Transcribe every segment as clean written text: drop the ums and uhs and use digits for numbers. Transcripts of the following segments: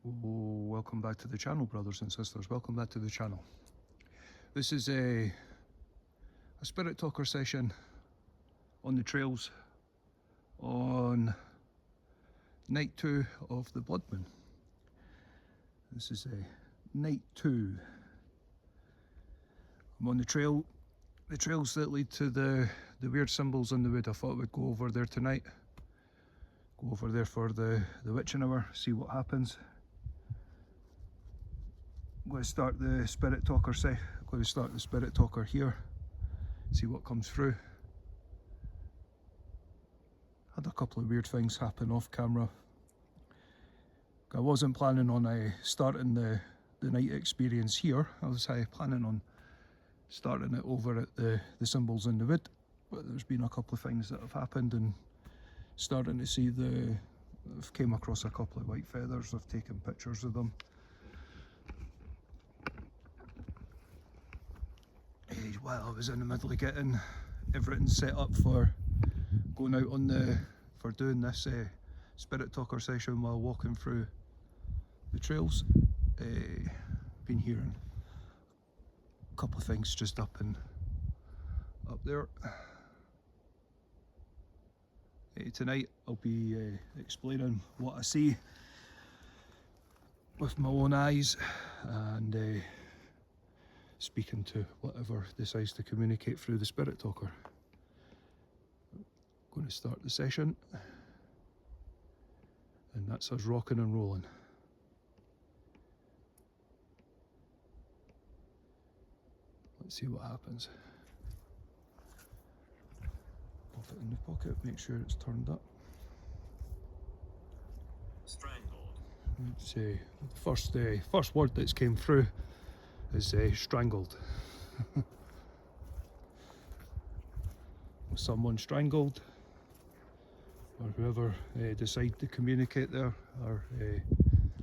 Welcome back to the channel, brothers and sisters. Welcome back to the channel. This is a spirit talker session on the trails on night 2 of the blood moon. This is a night 2. I'm on the trails that lead to the weird symbols in the wood. I thought we'd go over there tonight. Go over there for the witching hour, see what happens. I'm going to start the spirit talker here, see what comes through. Had a couple of weird things happen off camera. I wasn't planning on starting the night experience here. I was planning on starting it over at the symbols in the wood, but there's been a couple of things that have happened, and starting to see I've came across a couple of white feathers. I've taken pictures of them. While I was in the middle of getting everything set up for going out for doing this spirit talker session while walking through the trails, been hearing a couple of things just up there. Tonight I'll be explaining what I see with my own eyes and speaking to whatever decides to communicate through the spirit talker. I'm going to start the session, and that's us rocking and rolling. Let's see what happens. Pop it in the pocket, make sure it's turned up. Strangled. Let's see, the first word that's came through is strangled. Was someone strangled, or whoever decided to communicate there, or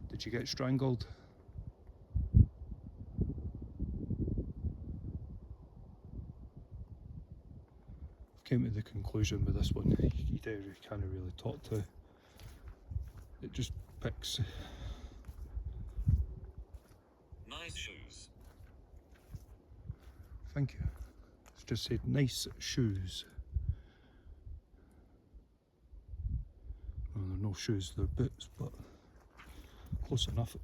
did you get strangled? Came to the conclusion with this one, you can't really talk to. It just picks. Nice shoes. Thank you. It's just said nice shoes. Well, they're no shoes, they're boots, but close enough.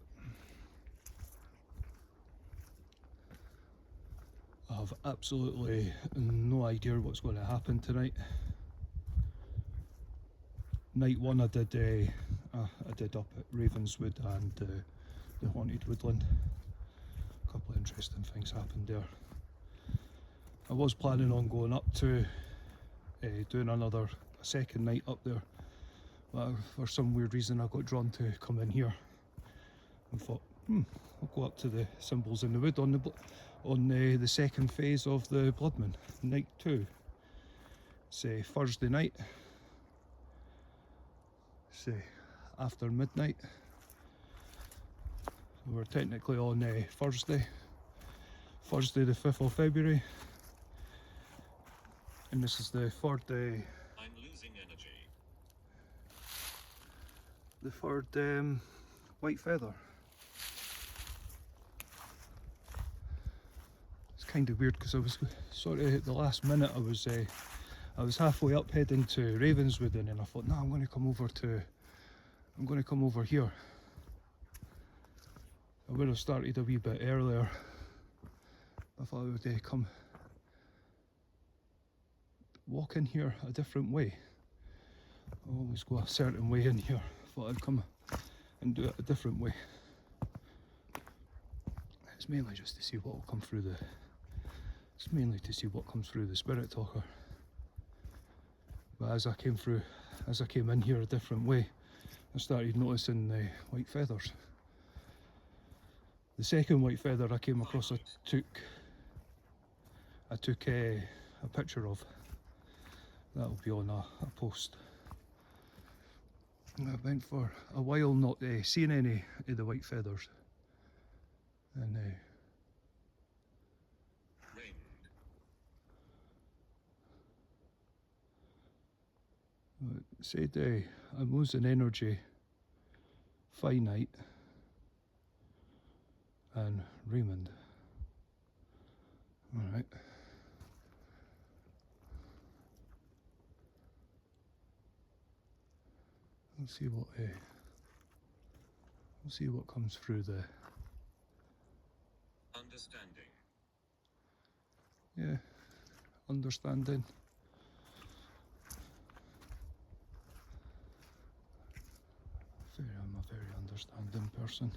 I have absolutely no idea what's going to happen tonight. Night 1 I did up at Ravenswood and the Haunted Woodland. A couple of interesting things happened there. I was planning on going up to doing a second night up there, but for some weird reason I got drawn to come in here and thought, I'll go up to the symbols in the wood on the second phase of the blood moon, night 2. It's Thursday night. It's after midnight. We're technically on Thursday the 5th of February, and this is the third I'm losing energy. the third white feather. It's kind of weird because I was sort of at the last minute. I was halfway up heading to Ravenswood, and then I thought, no, I'm going to come over here. I would have started a wee bit earlier. I thought I would come walk in here a different way. I always go a certain way in here. I thought I'd come and do it a different way. It's mainly just to see what will come through what comes through the spirit talker. But as I came in here a different way, I started noticing the white feathers. The second white feather I came across, I took a picture of. That'll be on a post. I went for a while not seeing any of the white feathers, and it said I'm losing energy, finite, and Raymond. Alright. Let's see what comes through the Understanding. yeah, understanding. I'm a very understanding person.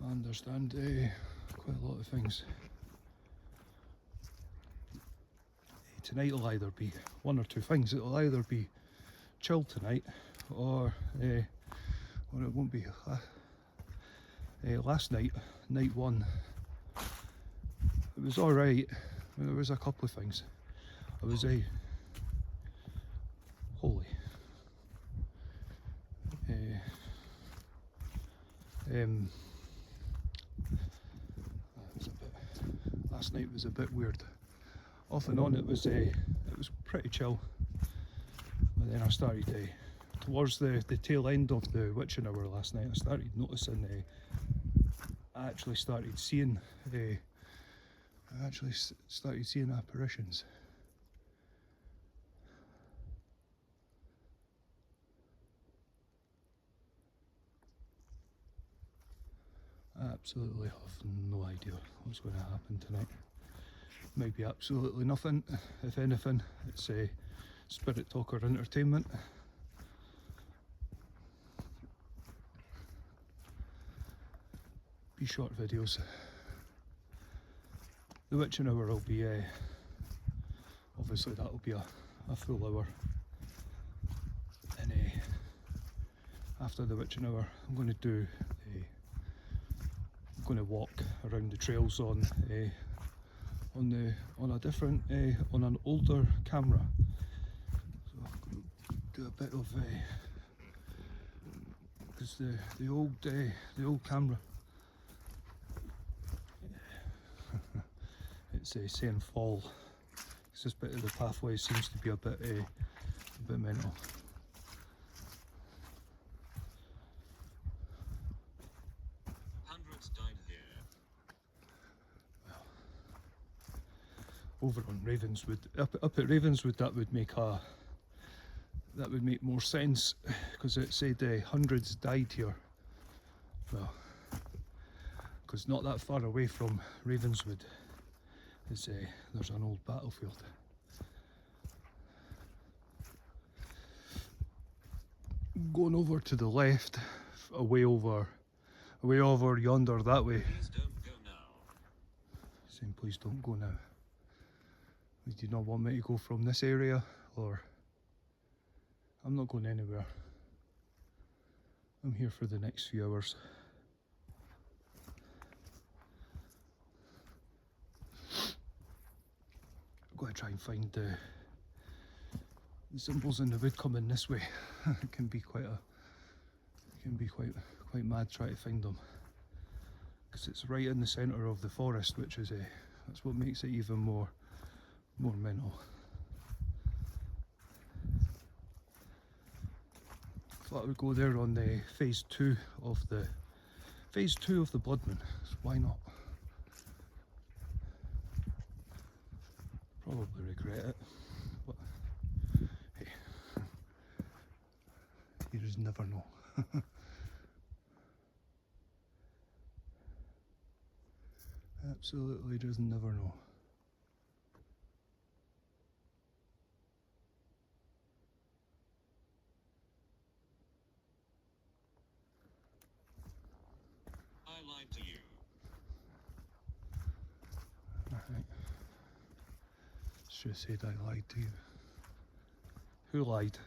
I understand quite a lot of things. Tonight will either be one or two things. It'll either be chill tonight, or it won't be. Last night, night one, it was all right. There was a couple of things. I was holy. Last night was a bit weird. Off and on, it was pretty chill. But then I started towards the tail end of the witching hour last night. I started noticing. I actually started seeing. Started seeing apparitions. I absolutely have no idea what's going to happen tonight. Might be absolutely nothing. If anything, it's a spirit talk or entertainment. Be short videos. The witching hour will be obviously that'll be a full hour. And after the witching hour, I'm going to walk around the trails on a different on an older camera. So I'm going to do a bit of because the old camera. It's saying fall. It's this bit of the pathway seems to be a bit mental. Hundreds died here. Well, over on Ravenswood, up at Ravenswood, that would make more sense, because it said hundreds died here. Well, because not that far away from Ravenswood is there's an old battlefield. Going over to the left, away over yonder that way. Please don't go now. Saying please don't go now. Do you not want me to go from this area, or? I'm not going anywhere. I'm here for the next few hours. I've got to try and find the symbols in the wood coming this way. It can be quite mad trying to find them, because it's right in the centre of the forest, which is that's what makes it even more mental. Thought I would go there on the phase 2 of the Bloodmoon. So why not? Probably regret it, but hey, you just never know. Absolutely just never know. I lied to you. Right. Should have said I lied to you. Who lied?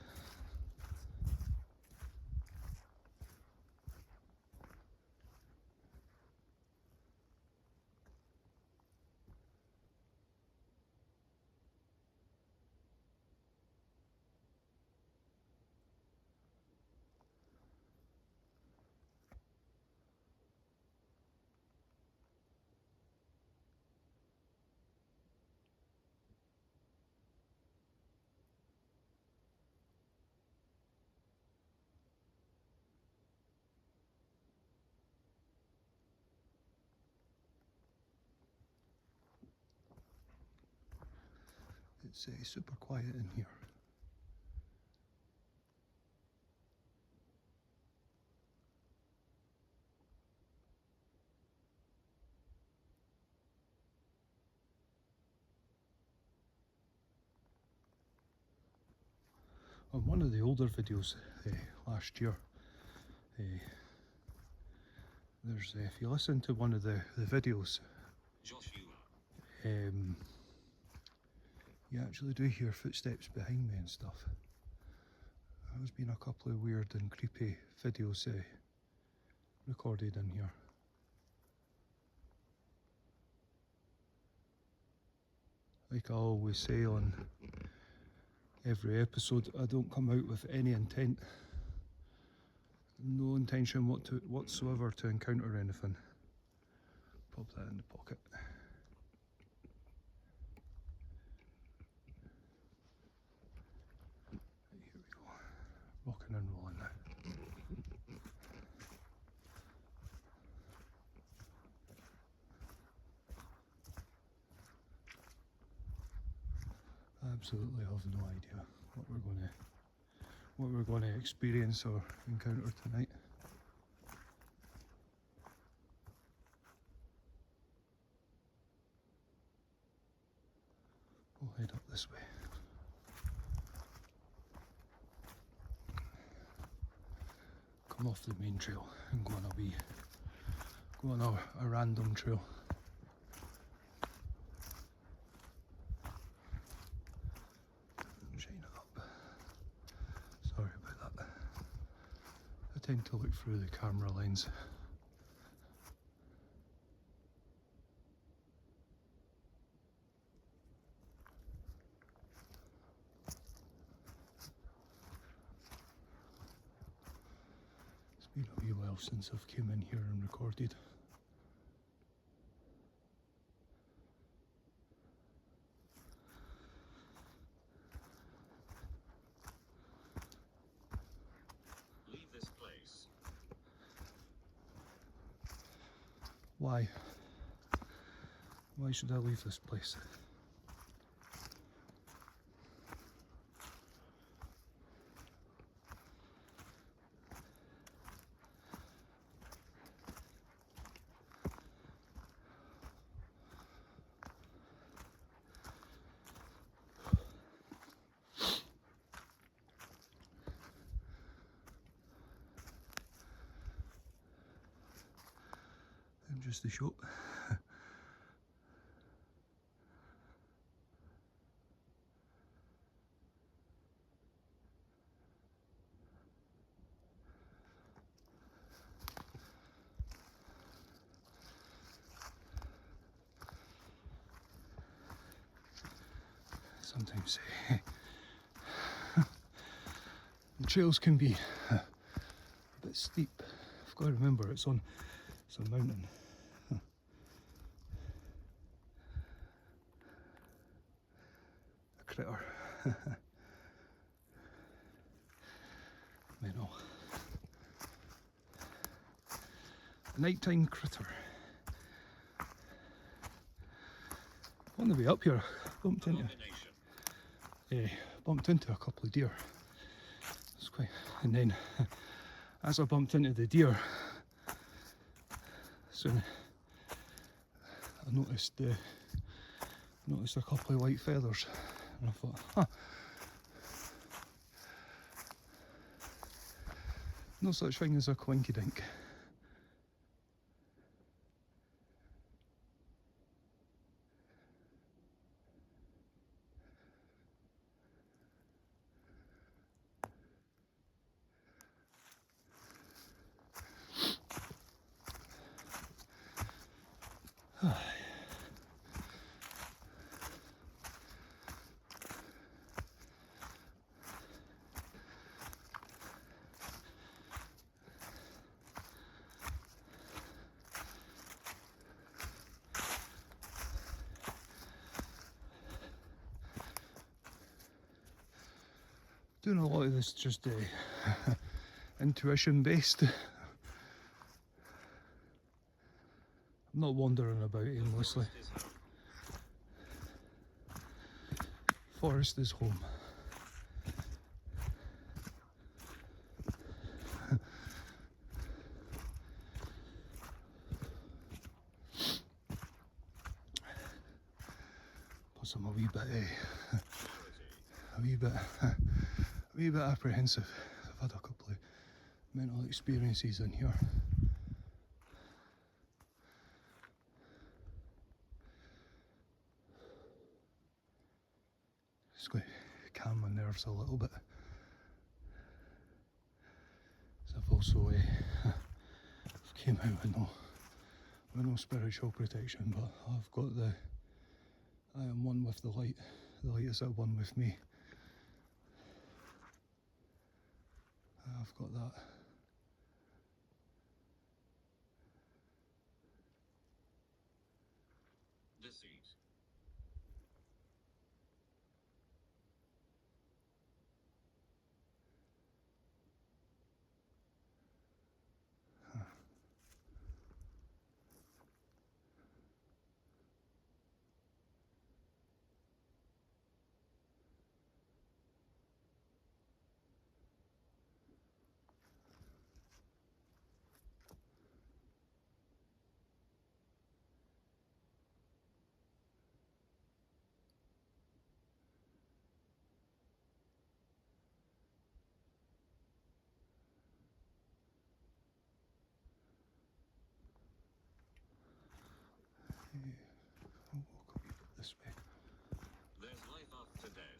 It's super quiet in here. On one of the older videos last year, there's if you listen to one of the videos, Joshua. you actually do hear footsteps behind me and stuff. There's been a couple of weird and creepy videos recorded in here. Like I always say on every episode, I don't come out with any intent. No intention whatsoever to encounter anything. Pop that in the pocket. Right, here we go. Rocking and rolling now. I absolutely have no idea what we're going to experience or encounter tonight. We'll head up this way. Come off the main trail and go on a random trail. Shine it up. Sorry about that. I tend to look through the camera lens. It's been a wee while since I've came in here and recorded. Leave this place. Why? Why should I leave this place? I'm just a shot. Sometimes the trails can be a bit steep. I've got to remember it's a mountain. A critter. Mental. A nighttime critter. On the way up here, bumped into a couple of deer. It's quite, and then as I bumped into the deer, soon I noticed a couple of white feathers, and I thought, huh, no such thing as a coinky dink. Doing a lot of this just intuition based. I'm not wandering about aimlessly. forest is home. Plus I'm a wee bit apprehensive. I've had a couple of mental experiences in here. Just going to calm my nerves a little bit. So I've also I've came out with no spiritual protection, but I've got I am one with the light. The light is at one with me. I've got that. Deceit. I'll walk a wee bit this way. There's life after death.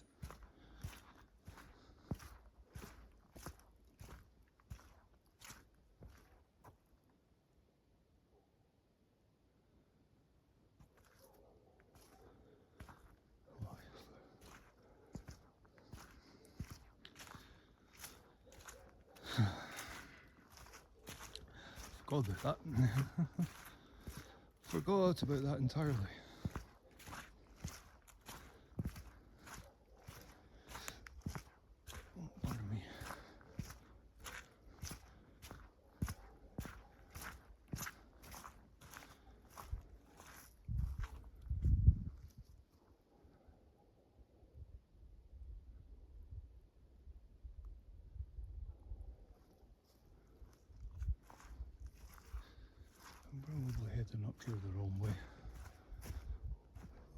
Forgot about that. Forgot about that entirely. Oh, pardon me. I'm probably heading up here the wrong way.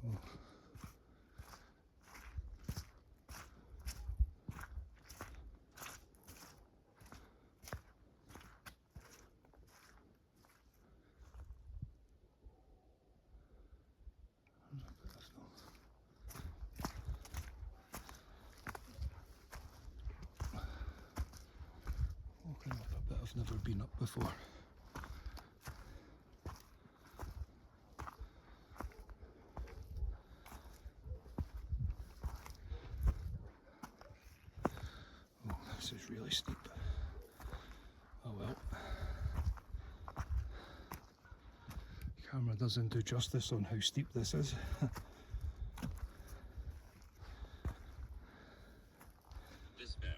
Oh. Walking up a bit I've never been up before. Oh, this is really steep. Oh well. The camera doesn't do justice on how steep this is. Despair.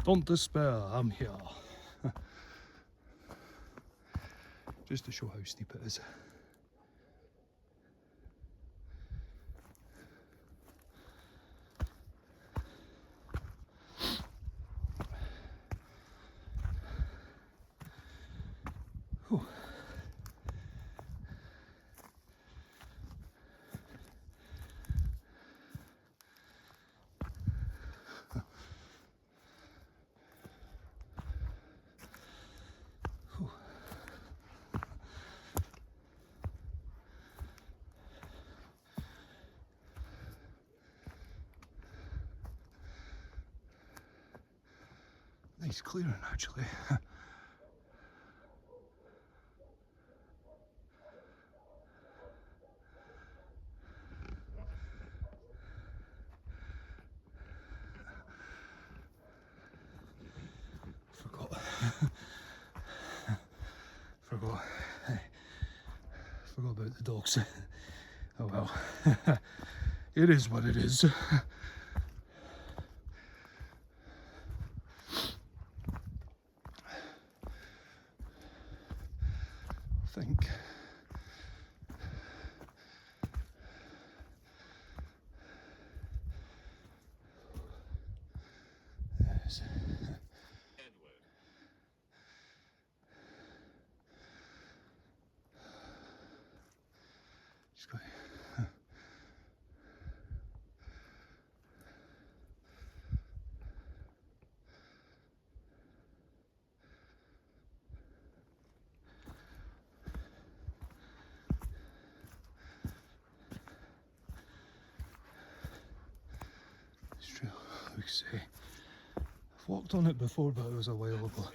Don't despair, I'm here. Just to show how steep it is. Whew. Whew. Nice clearing actually. Forgot. Forgot. Forgot about the dogs. Oh well. It is what it is. I think say. I've walked on it before, but it was a while ago.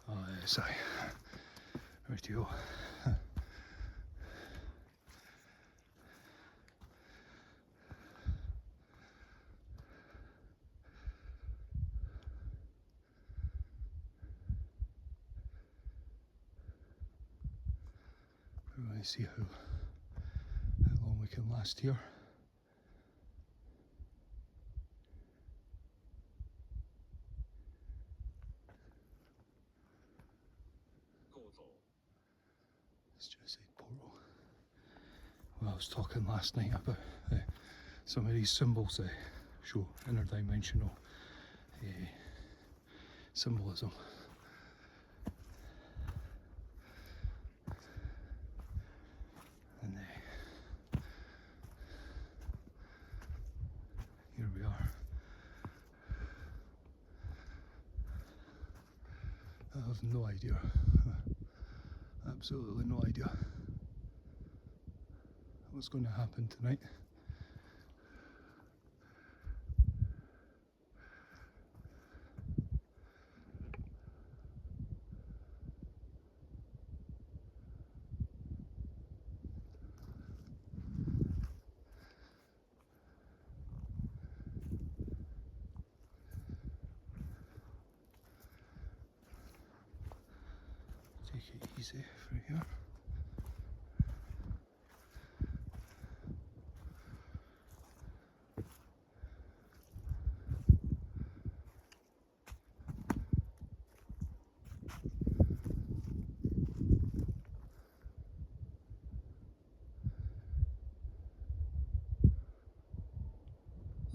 Oh, yes, aye. Right you go. We're going to see how long we can last here. Portal. It's just a portal. Well, I was talking last night about some of these symbols show interdimensional symbolism. And here we are. I have no idea. Absolutely no idea what's going to happen tonight. Take it easy through here.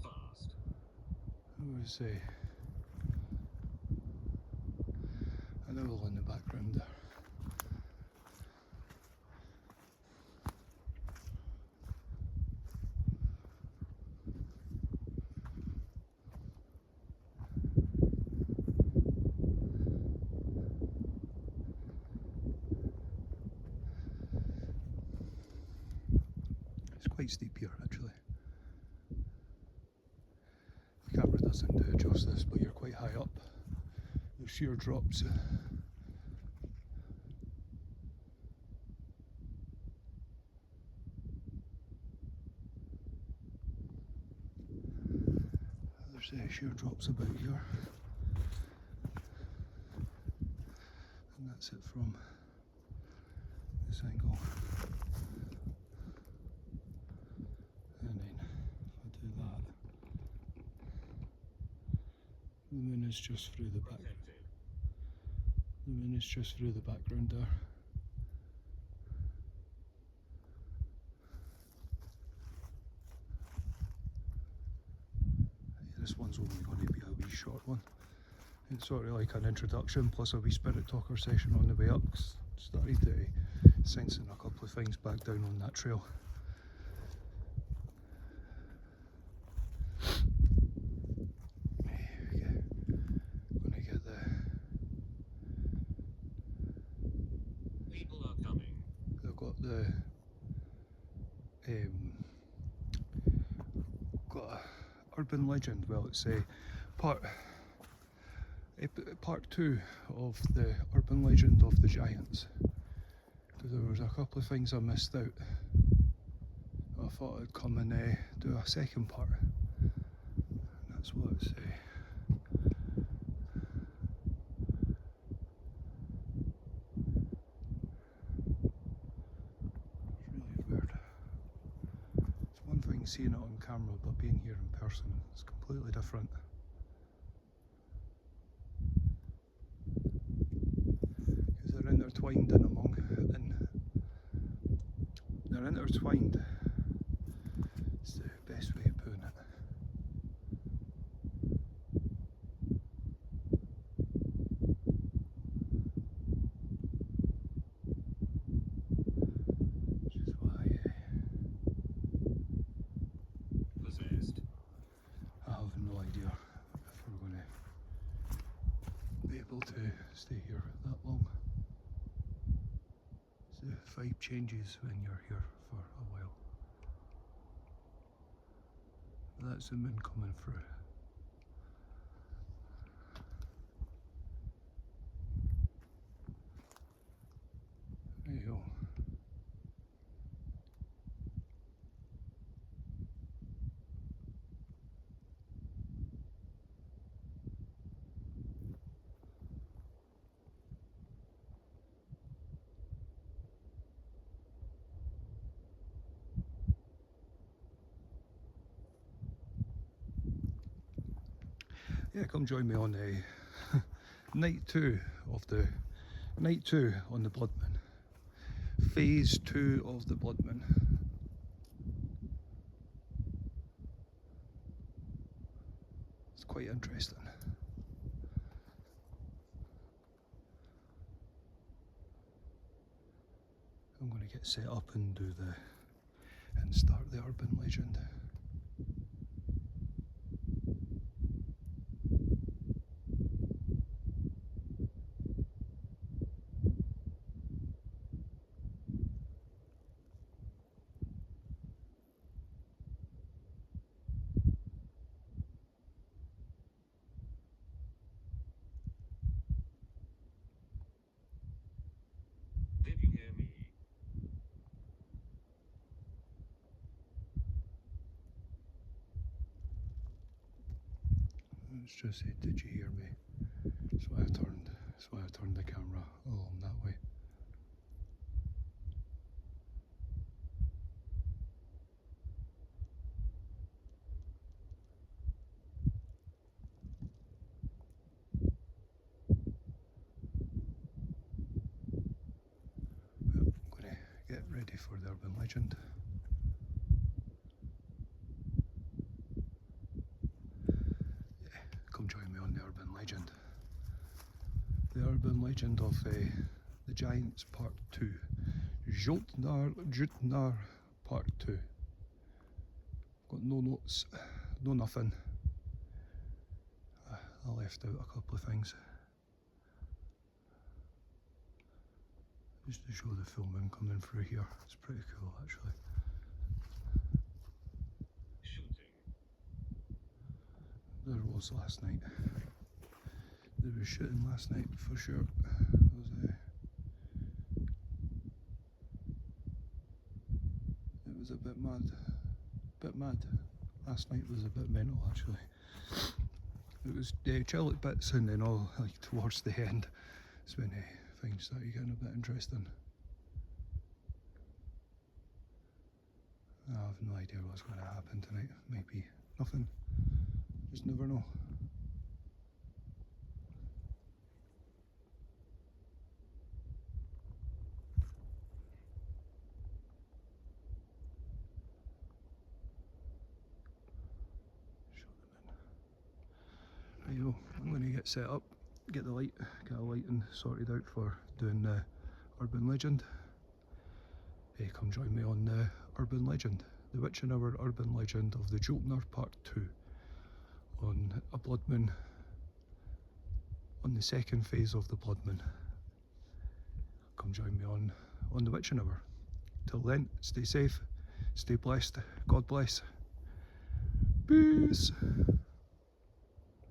Fast. There was an owl in the background there. It's quite steep here actually. The camera doesn't do justice, but you're quite high up. The sheer drops. There's sheer drops about here. And that's it from this angle. And then if I do that, the moon is just through the back. Protected. The moon is just through the background there. This one's only going to be a wee short one. It's sort of like an introduction plus a wee spirit talker session on the way up. Started sensing a couple of things back down on that trail. Gonna get People are coming. They've got got a urban legend. Well, it's part 2 of the urban legend of the giants. Because there was a couple of things I missed out. I thought I'd come and do a second part. And that's what it's. It's really weird. It's one thing seeing it on camera, but being here in person, it's completely different. Because they're intertwined in among, and they're intertwined. It's the best way of putting it. Which is why Possessed. I have no idea if we're going to be able to stay here that long. The vibe changes when you're here for a while. that's the moon coming through. There you go. Yeah, come join me on night two on the Bloodman. Phase 2 of the Bloodman. It's quite interesting. I'm going to get set up and start the urban legend. Did you hear me? It's just said, did you hear me? That's why I turned the camera along that way. Yep, I'm going to get ready for the urban legend. Yeah, come join me on the urban legend. The urban legend of the Giants Part 2. Jotnar Jutnar Part 2. Got no notes, no nothing. I left out a couple of things. Just to show the full moon coming through here. It's pretty cool actually. Shooting. There was last night. There was shooting last night for sure. It was a bit mad. Last night was a bit mental actually. It was chill at bits and then all like towards the end. It's when things started getting a bit interesting. I have no idea what's going to happen tonight. Maybe nothing. Just never know. Righto, I'm going to get set up, get a lighting sorted out for doing the urban legend. Hey, come join me on the urban legend, the Witching Hour urban legend of the Jotnar Part 2 on a Bloodman, on the second phase of the Bloodman. Come join me on the Witching Hour. Till then, stay safe, stay blessed, God bless. Peace.